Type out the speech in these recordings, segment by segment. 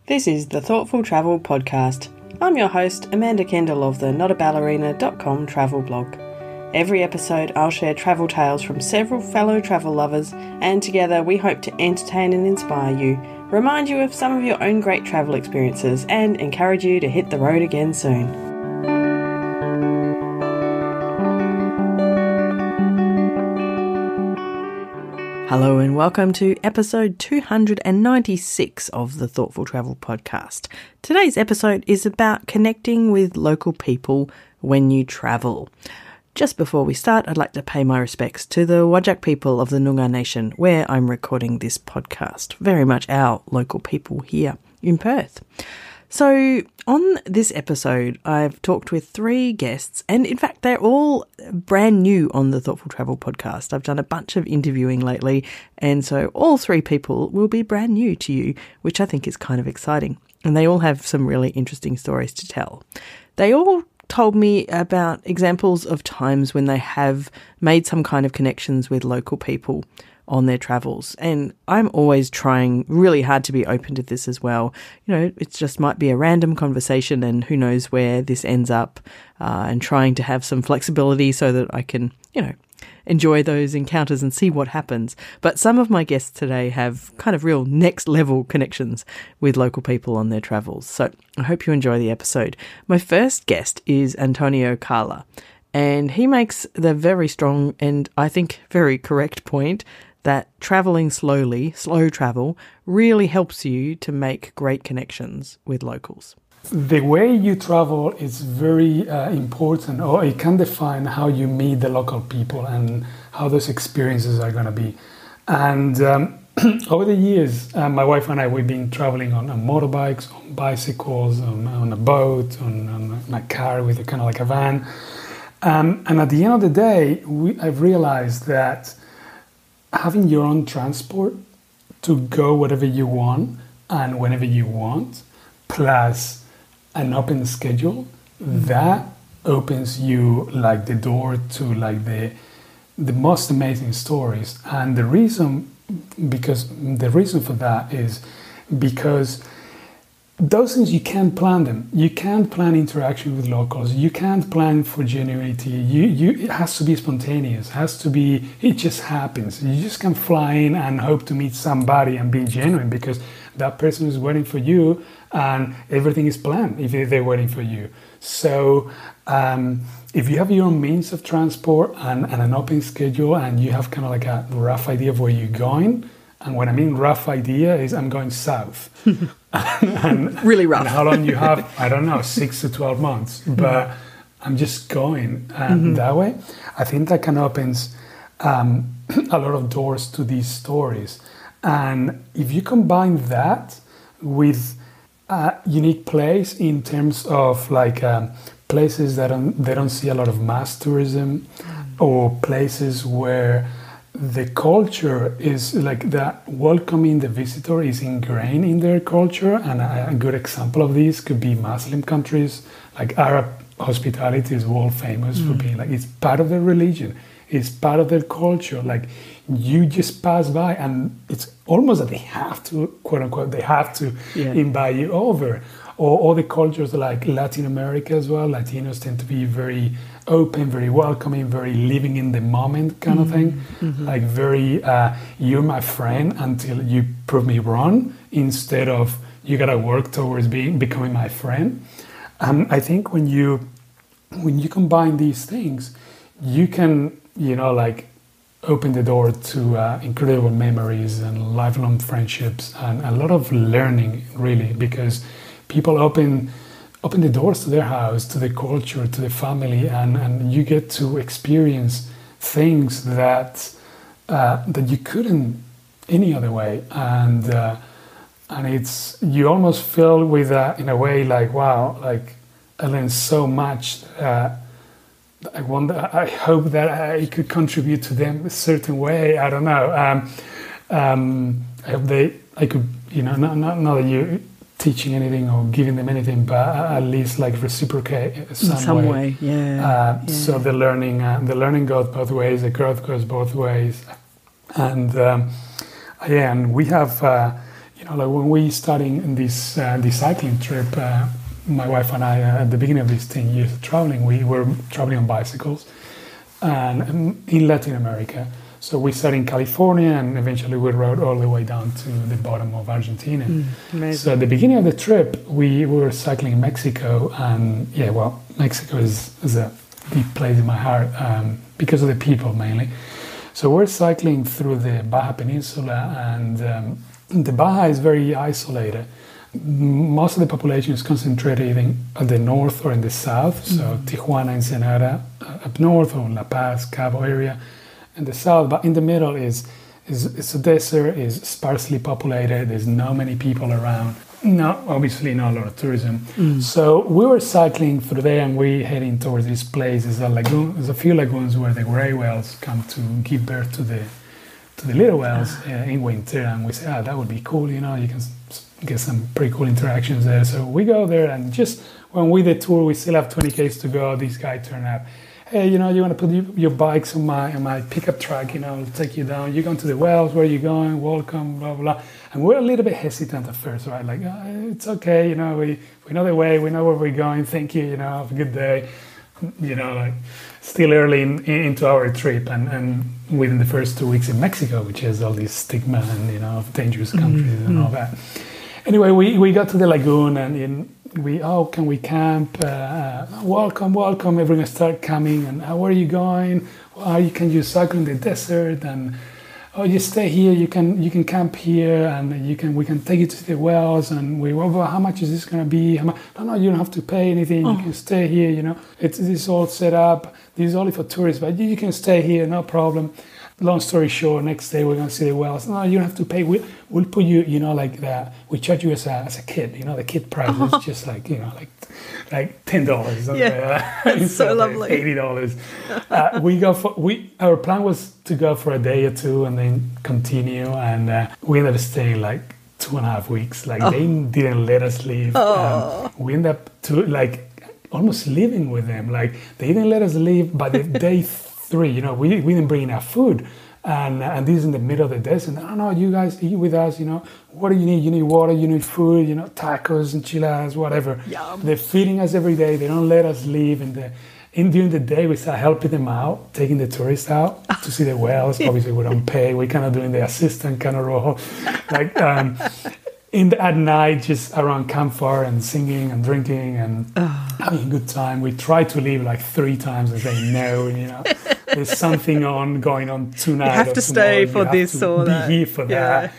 This is the Thoughtful Travel Podcast. I'm your host, Amanda Kendall of the notaballerina.com travel blog. Every episode I'll share travel tales from several fellow travel lovers, and together we hope to entertain and inspire you, remind you of some of your own great travel experiences, and encourage you to hit the road again soon. Hello and welcome to episode 296 of the Thoughtful Travel Podcast. Today's episode is about connecting with local people when you travel. Just before we start, I'd like to pay my respects to the Whadjuk people of the Noongar Nation, where I'm recording this podcast. Very much our local people here in Perth. So on this episode, I've talked with three guests, and in fact, they're all brand new on the Thoughtful Travel Podcast. I've done a bunch of interviewing lately, and so all three people will be brand new to you, which I think is kind of exciting. And they all have some really interesting stories to tell. They all told me about examples of times when they have made some kind of connections with local people on their travels. And I'm always trying really hard to be open to this as well. You know, it just might be a random conversation and who knows where this ends up, and trying to have some flexibility so that I can, enjoy those encounters and see what happens. But some of my guests today have kind of real next level connections with local people on their travels. So I hope you enjoy the episode. My first guest is Antonio Cala, and he makes the very strong and I think very correct point that travelling slowly, slow travel, really helps you to make great connections with locals. The way you travel is very important, or it can define how you meet the local people and how those experiences are going to be. And over the years, my wife and I, we've been traveling on motorbikes, on bicycles, on a boat, on a car with a kind of like a van. And at the end of the day, I've realized that having your own transport to go wherever you want and whenever you want, plus an open schedule, that opens you like the door to like the most amazing stories. And the reason for that is because those things, you can't plan them. You can't plan interaction with locals. You can't plan for genuinity. It has to be spontaneous. It just happens. You just can't fly in and hope to meet somebody and be genuine because that person is waiting for you and everything is planned if they're waiting for you. So if you have your own means of transport and an open schedule and you have kind of like a rough idea of where you're going, and when I mean rough idea is I'm going south. and really rough. And how long you have, I don't know, 6 to 12 months. But I'm just going. And that way, I think that can opens a lot of doors to these stories. And if you combine that with a unique place in terms of like places that they don't see a lot of mass tourism, or places where the culture is like that welcoming the visitor is ingrained in their culture. And a good example of this could be Muslim countries. Like Arab hospitality is world famous for being like, it's part of their religion, it's part of their culture. Like you just pass by and it's almost that they have to, quote unquote, invite you over. Or the cultures like Latin America as well. Latinos tend to be very open, very welcoming, very living in the moment kind of thing. Like very, you're my friend until you prove me wrong, instead of you gotta work towards becoming my friend. I think when you combine these things, you can, open the door to incredible memories and lifelong friendships and a lot of learning, really, because people open the doors to their house, to the culture, to the family, and you get to experience things that you couldn't any other way. And it's, you almost feel with in a way like, wow, like I learned so much. I hope that I could contribute to them a certain way. I don't know. I hope I could, not that you teaching anything or giving them anything, but at least like reciprocate some way. Yeah. So the learning goes both ways, the growth goes both ways, and we have like when we starting this cycling trip, my wife and I, at the beginning of these 10 years of traveling, we were traveling on bicycles and in Latin America. So we started in California, and eventually we rode all the way down to the bottom of Argentina. So at the beginning of the trip, we were cycling in Mexico, and Mexico is a deep place in my heart because of the people mainly. So we're cycling through the Baja Peninsula, and the Baja is very isolated. Most of the population is concentrated in the north or in the south, so Tijuana, Ensenada up north, or La Paz, Cabo area in the south. But in the middle is a desert, is sparsely populated, there's not many people around. No, obviously not a lot of tourism. So we were cycling through there, and we heading towards this place. There's a lagoon. There's a few lagoons where the gray whales come to give birth to the little whales in winter, and we say, that would be cool. You can get some pretty cool interactions there. So we go there, and just when we detour, we still have 20 km to go. This guy turned up. Hey, you want to put your bikes on my pickup truck? I'll take you down. You're going to the wells. Where are you going? Welcome, blah blah. And we're a little bit hesitant at first, right? Like, it's okay. We know the way. We know where we're going. Thank you. Have a good day. Like still early into our trip, and within the first 2 weeks in Mexico, which has all this stigma and of dangerous countries and all that. Anyway, we got to the lagoon, and can we camp? Welcome. Everyone start coming, and where are you going? Can you cycle in the desert? And you stay here. You can camp here, and we can take you to the wells. And how much is this going to be? No, you don't have to pay anything. You can stay here. It's all set up. This is only for tourists, but you can stay here, no problem. Long story short, next day we're going to see the wells. No, you don't have to pay. We'll put you, like that. We charge you as a kid. The kid price is just like $10. Yeah, it's so lovely. $80. Our plan was to go for a day or two and then continue, and we ended up staying like 2.5 weeks. Like they didn't let us leave. We ended up almost living with them. Like they didn't let us leave by the day 3. We didn't bring enough food, and this is in the middle of the desert. No, you guys eat with us. What do you need? You need water. You need food. Tacos, enchiladas, whatever. Yum. They're feeding us every day. They don't let us leave. During the day, we start helping them out, taking the tourists out to see the wells. Obviously, we don't pay. We're kind of doing the assistant kind of role, at night, just around campfire and singing and drinking and having a good time. We try to leave like 3 times and say no. There's something going on tonight. You have to stay for this or that. Be here for that.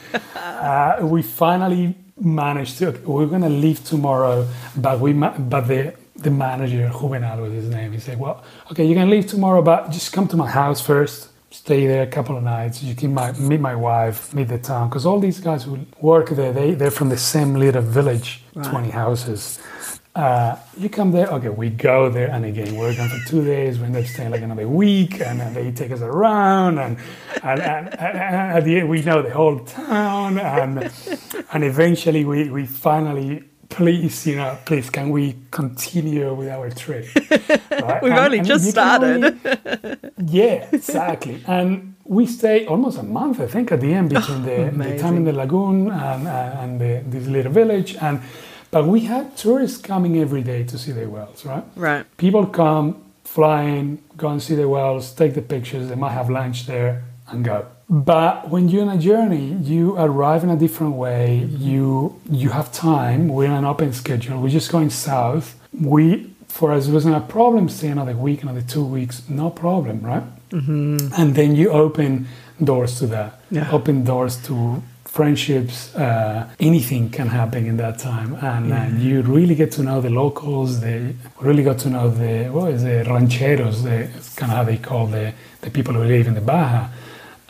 We finally managed to. We're going to leave tomorrow, but the manager, Juvenal was his name. He said, "Well, okay, you can leave tomorrow, but just come to my house first. Stay there a couple of nights. You can meet my wife, meet the town, because all these guys who work there, they're from the same little village, right. 20 houses. You come there, okay, we go there, and again, we're gone for 2 days. We end up staying like another week, and then they take us around, and at the end, we know the whole town, and eventually we finally, please, can we continue with our trip? Right? We've only just started. Yeah, exactly. And we stayed almost a month, I think, at the end between the time in the lagoon and this little village. But we had tourists coming every day to see the wells, right? Right. People come, fly in, go and see the wells, take the pictures. They might have lunch there and go. But when you're on a journey, you arrive in a different way. You have time. We're on an open schedule. We're just going south. For us, it wasn't a problem staying another week, another 2 weeks. No problem, right? Mm-hmm. And then you open doors to that. Yeah. Open doors to friendships. Anything can happen in that time. And you really get to know the locals. They really got to know the rancheros. It's kind of how they call the people who live in the Baja.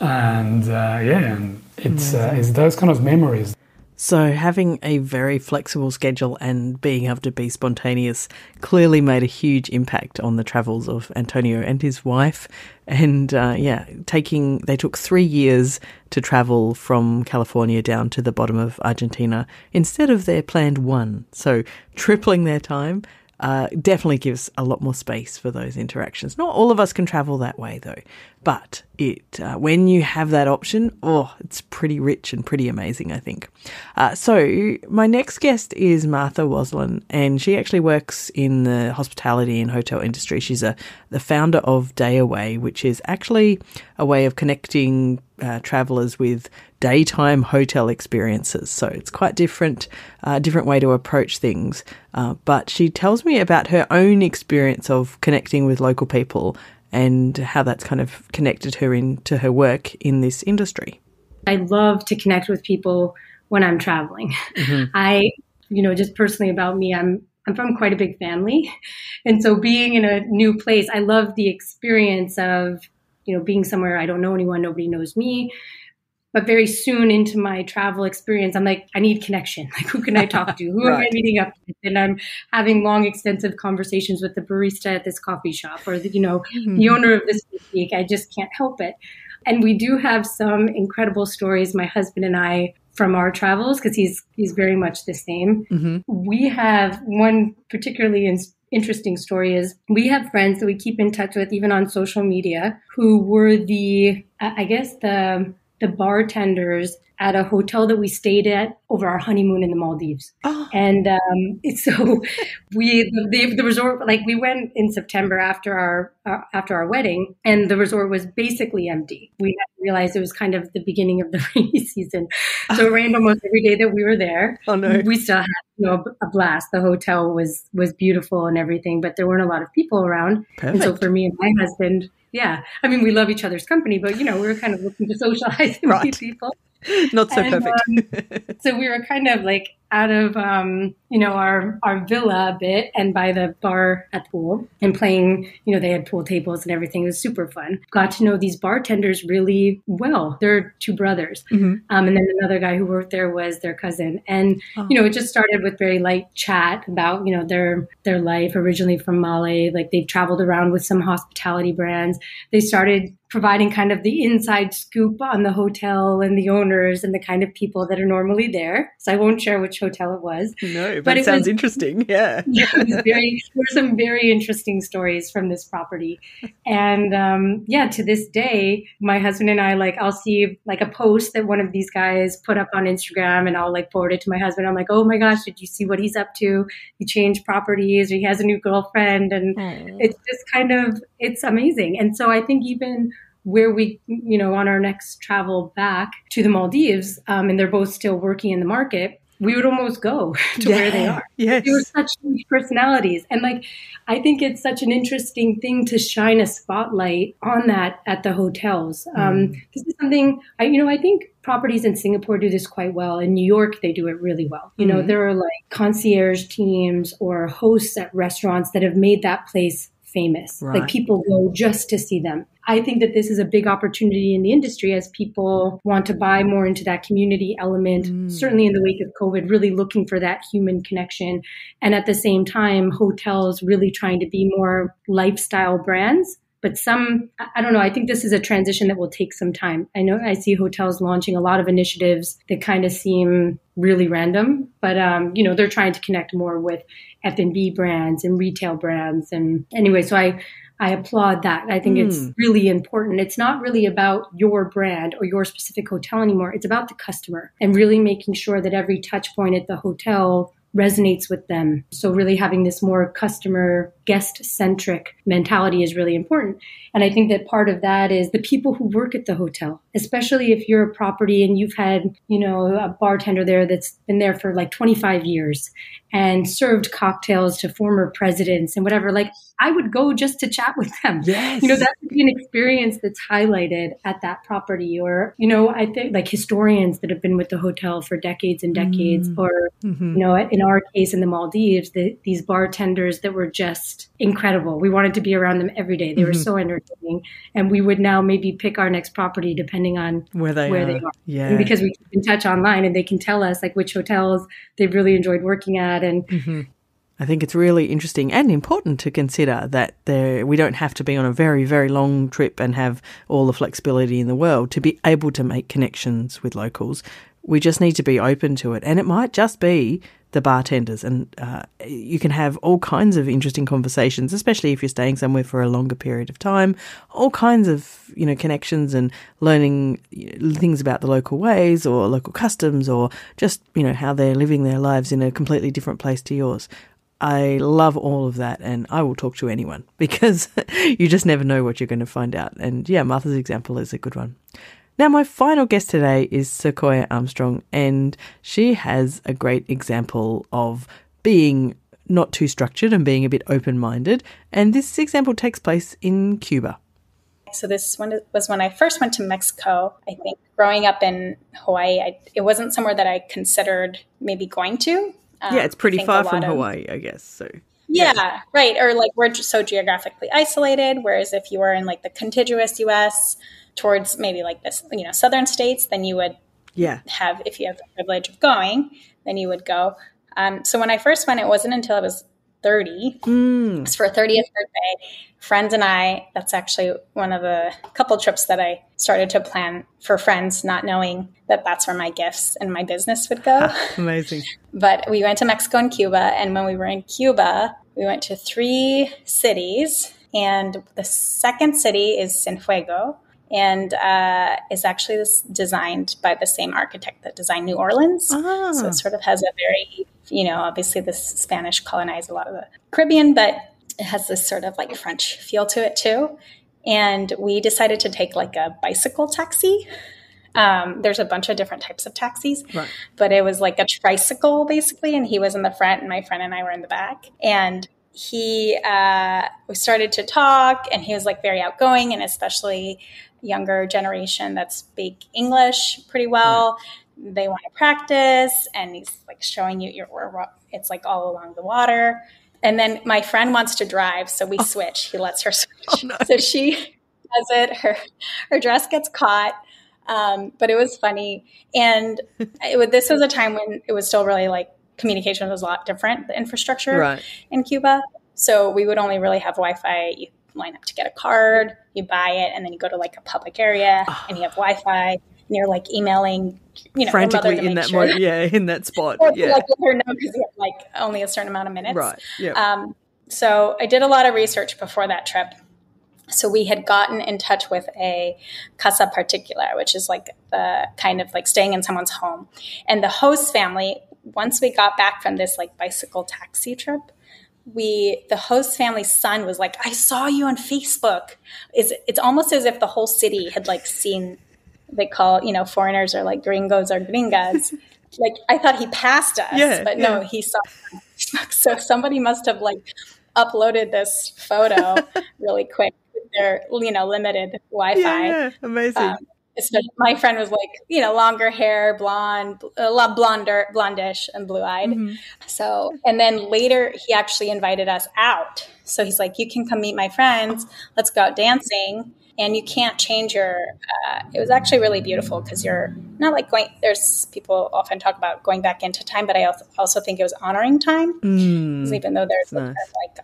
And it's those kind of memories. So having a very flexible schedule and being able to be spontaneous clearly made a huge impact on the travels of Antonio and his wife. And they took 3 years to travel from California down to the bottom of Argentina instead of their planned 1. So tripling their time definitely gives a lot more space for those interactions. Not all of us can travel that way, though. But when you have that option, it's pretty rich and pretty amazing, I think. So my next guest is Martha Waslen, and she actually works in the hospitality and hotel industry. She's the founder of Day Away, which is actually a way of connecting travellers with daytime hotel experiences. So it's quite different way to approach things. But she tells me about her own experience of connecting with local people and how that's kind of connected her into her work in this industry. I love to connect with people when I'm traveling. Mm-hmm. Just personally about me, I'm from quite a big family. And so being in a new place, I love the experience of, being somewhere I don't know anyone, nobody knows me. But very soon into my travel experience, I'm like, I need connection. Like, who can I talk to? Who am I meeting up with? And I'm having long, extensive conversations with the barista at this coffee shop or the owner of this boutique. I just can't help it. And we do have some incredible stories, my husband and I, from our travels, because he's very much the same. Mm-hmm. We have one particularly interesting story is we have friends that we keep in touch with, even on social media, who were the bartenders at a hotel that we stayed at over our honeymoon in the Maldives. Oh. And so the resort, like we went in September after our wedding, and the resort was basically empty. We realized it was kind of the beginning of the rainy season. So it rained almost every day that we were there. Oh no. We still had a blast. The hotel was beautiful and everything, but there weren't a lot of people around. Perfect. And so for me and my husband, we love each other's company, but we were kind of looking to socialize and meet people. Not so perfect. So we were kind of like out of, our villa a bit and by the bar at the pool and playing, they had pool tables and everything. It was super fun. Got to know these bartenders really well. They're two brothers. Mm-hmm. And then another guy who worked there was their cousin. And, it just started with very light chat about, their life originally from Mali. Like they've traveled around with some hospitality brands. They started providing kind of the inside scoop on the hotel and the owners and the kind of people that are normally there. So I won't share which hotel it was. No, but it sounds interesting. Yeah. Yeah, there were some very interesting stories from this property. And to this day, my husband and I, I'll see a post that one of these guys put up on Instagram and I'll forward it to my husband. I'm like, oh my gosh, did you see what he's up to? He changed properties or he has a new girlfriend. And it's just it's amazing. And so I think even where we, on our next travel back to the Maldives, and they're both still working in the market, we would almost go to where they are. Yes. They were such huge personalities. And I think it's such an interesting thing to shine a spotlight on that at the hotels. This is something, I think properties in Singapore do this quite well. In New York, they do it really well. There are concierge teams or hosts at restaurants that have made that place famous. Right. People go just to see them. I think that this is a big opportunity in the industry as people want to buy more into that community element, certainly in the wake of COVID, really looking for that human connection. And at the same time, hotels really trying to be more lifestyle brands. But I don't know, I think this is a transition that will take some time. I know I see hotels launching a lot of initiatives that kind of seem really random, but, they're trying to connect more with F&B brands and retail brands. And anyway, so I applaud that. I think it's really important. It's not really about your brand or your specific hotel anymore. It's about the customer and really making sure that every touch point at the hotel resonates with them. So really having this more customer guest-centric mentality is really important. And I think that part of that is the people who work at the hotel, especially if you're a property and you've had, a bartender there that's been there for 25 years and served cocktails to former presidents and whatever. I would go just to chat with them. Yes. That would be an experience that's highlighted at that property. Or, I think historians that have been with the hotel for decades and decades, or, in our case in the Maldives, these bartenders that were just incredible. We wanted to be around them every day. They were so entertaining. And we would now maybe pick our next property depending on where they are. Yeah. And because we keep in touch online and they can tell us which hotels they've really enjoyed working at. And I think it's really interesting and important to consider that we don't have to be on a very, very long trip and have all the flexibility in the world to be able to make connections with locals. We just need to be open to it. And it might just be the bartenders, and you can have all kinds of interesting conversations, especially if you're staying somewhere for a longer period of time, all kinds of, connections and learning things about the local ways or local customs, or just, how they're living their lives in a completely different place to yours. I love all of that, and I will talk to anyone because you just never know what you're going to find out. And yeah, Martha's example is a good one. Now, my final guest today is Sequoia Armstrong, and she has a great example of being not too structured and being a bit open-minded. And this example takes place in Cuba. So this one was when I first went to Mexico. I think growing up in Hawaii, it wasn't somewhere that I considered maybe going to. Yeah, it's pretty far from Hawaii, I guess. So yeah, right. Or like we're just so geographically isolated, whereas if you were in like the contiguous U.S., towards maybe like this, southern states, then you would have, if you have the privilege of going, then you would go. So when I first went, it wasn't until I was 30. It was for a 30th birthday. Friends and I, that's actually one of the couple trips that I started to plan for friends, not knowing that that's where my gifts and my business would go. Amazing. But we went to Mexico and Cuba. And when we were in Cuba, we went to 3 cities. And the second city is Cienfuegos. And is actually designed by the same architect that designed New Orleans. So it sort of has a very, obviously the Spanish colonized a lot of the Caribbean, but it has this sort of like French feel to it too. And we decided to take like a bicycle taxi. There's a bunch of different types of taxis, right, but it was like a tricycle basically. And he was in the front and my friend and I were in the back. And we started to talk, and he was like very outgoing, and especially younger generation that speak English pretty well. Right. They want to practice, and he's like showing you it's like all along the water. And then my friend wants to drive, so we switch. He lets her switch. Oh, no. So she does it. Her dress gets caught, but it was funny. And this was a time when it was still really like communication was a lot different, the infrastructure in Cuba. So we would only really have Wi-Fi. You line up to get a card, you buy it, and then you go to like a public area and you have Wi-Fi, and you're like emailing, frantically in that in that spot. Or like let her know because you have like only a certain amount of minutes. Right. Yeah. So I did a lot of research before that trip. So we had gotten in touch with a casa particular, which is like the kind of like staying in someone's home. And the host family, once we got back from this like bicycle taxi trip, the host family's son was like, I saw you on Facebook. It's almost as if the whole city had like seen, they call, foreigners are like gringos or gringas. Like I thought he passed us, but no, he saw us on Facebook. So somebody must have like uploaded this photo really quick with their, limited Wi-Fi. Yeah, amazing. My friend was like, longer hair, blonde, a lot blondish and blue-eyed. Mm-hmm. So, and then later he actually invited us out. So he's like, you can come meet my friends. Let's go out dancing. And you can't change it was actually really beautiful because you're not like there's people often talk about going back into time, but I also think it was honoring time. Because even though there's like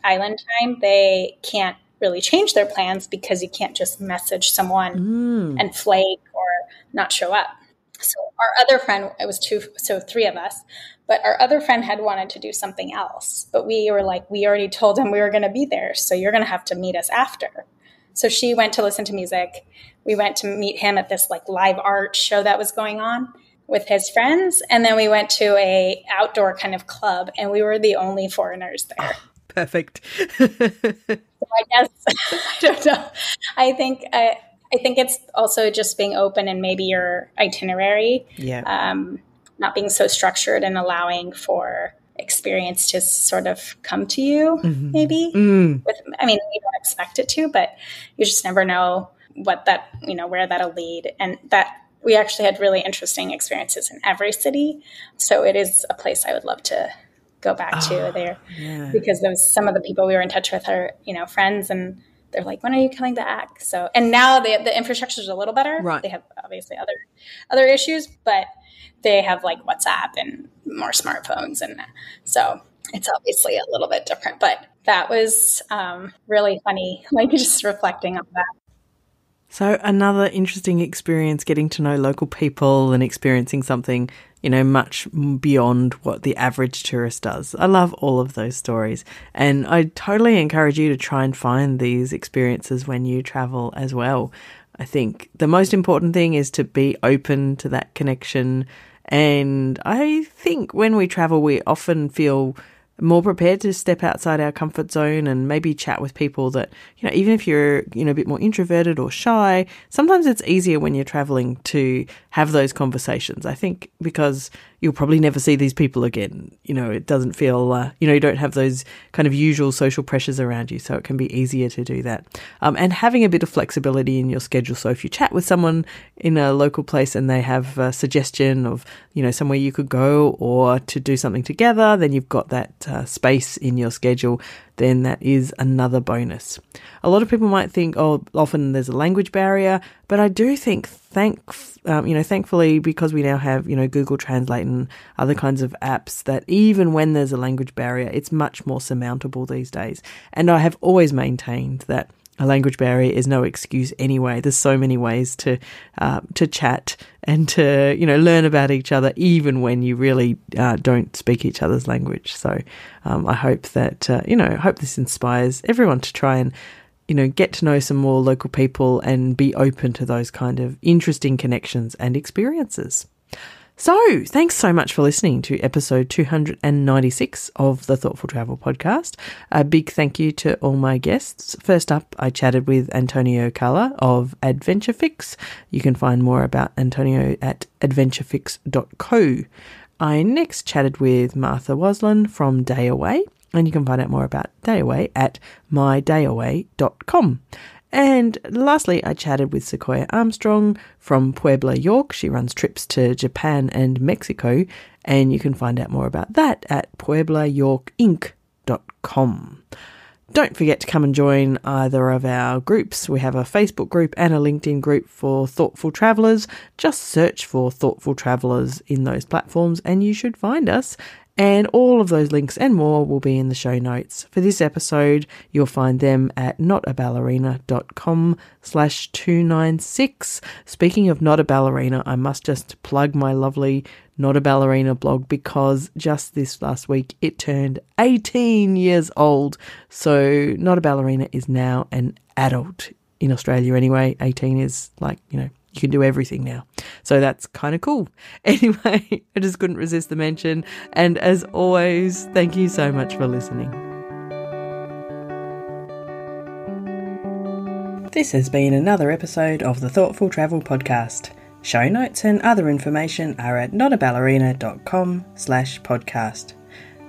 island time, they can't really change their plans because you can't just message someone and flake or not show up. So our other friend, it was 3 of us, but our other friend had wanted to do something else. But we were like, we already told him we were going to be there, so you're going to have to meet us after. So she went to listen to music. We went to meet him at this like live art show that was going on with his friends. And then we went to a outdoor kind of club, and we were the only foreigners there. Perfect. So I guess, I don't know. I think it's also just being open and maybe your itinerary, not being so structured and allowing for experience to sort of come to you, maybe. You don't expect it to, but you just never know what that, where that'll lead. And that we actually had really interesting experiences in every city. So it is a place I would love to go back to there because some of the people we were in touch with are, friends, and they're like, when are you coming back? So, and now the infrastructure is a little better. Right. They have obviously other issues, but they have like WhatsApp and more smartphones. And so it's obviously a little bit different, but that was really funny. Like just reflecting on that. So another interesting experience, getting to know local people and experiencing something, much beyond what the average tourist does. I love all of those stories, and I totally encourage you to try and find these experiences when you travel as well. I think the most important thing is to be open to that connection, and I think when we travel, we often feel more prepared to step outside our comfort zone and maybe chat with people that, even if you're, a bit more introverted or shy, sometimes it's easier when you're traveling to have those conversations. I think because you'll probably never see these people again. It doesn't feel, you don't have those kind of usual social pressures around you, so it can be easier to do that. And having a bit of flexibility in your schedule. So if you chat with someone in a local place and they have a suggestion of, somewhere you could go or to do something together, then you've got that space in your schedule, then that is another bonus. A lot of people might think, often there's a language barrier, but I do think, thankfully, because we now have, Google Translate and other kinds of apps, that even when there's a language barrier, it's much more surmountable these days. And I have always maintained that a language barrier is no excuse anyway. There's so many ways to chat and to, learn about each other, even when you really don't speak each other's language. So I hope that, hope this inspires everyone to try and, get to know some more local people and be open to those kind of interesting connections and experiences. So, thanks so much for listening to episode 296 of the Thoughtful Travel Podcast. A big thank you to all my guests. First up, I chatted with Antonio Cala of AdventureFix. You can find more about Antonio at adventurefix.co. I next chatted with Martha Waslen from Day Away, and you can find out more about Day Away at mydayaway.com. And lastly, I chatted with Sequoia Armstrong from Puebla, York. She runs trips to Japan and Mexico, and you can find out more about that at pueblayorkinc.com. Don't forget to come and join either of our groups. We have a Facebook group and a LinkedIn group for Thoughtful Travellers. Just search for Thoughtful Travellers in those platforms and you should find us. And all of those links and more will be in the show notes. For this episode, you'll find them at notaballerina.com/296. Speaking of Not a Ballerina, I must just plug my lovely Not a Ballerina blog, because just this last week it turned 18 years old. So Not a Ballerina is now an adult in Australia anyway. 18 is like, you can do everything now. So that's kind of cool. Anyway, I just couldn't resist the mention. And as always, thank you so much for listening. This has been another episode of the Thoughtful Travel Podcast. Show notes and other information are at notaballerina.com/podcast.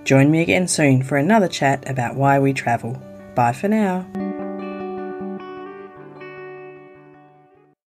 Join me again soon for another chat about why we travel. Bye for now.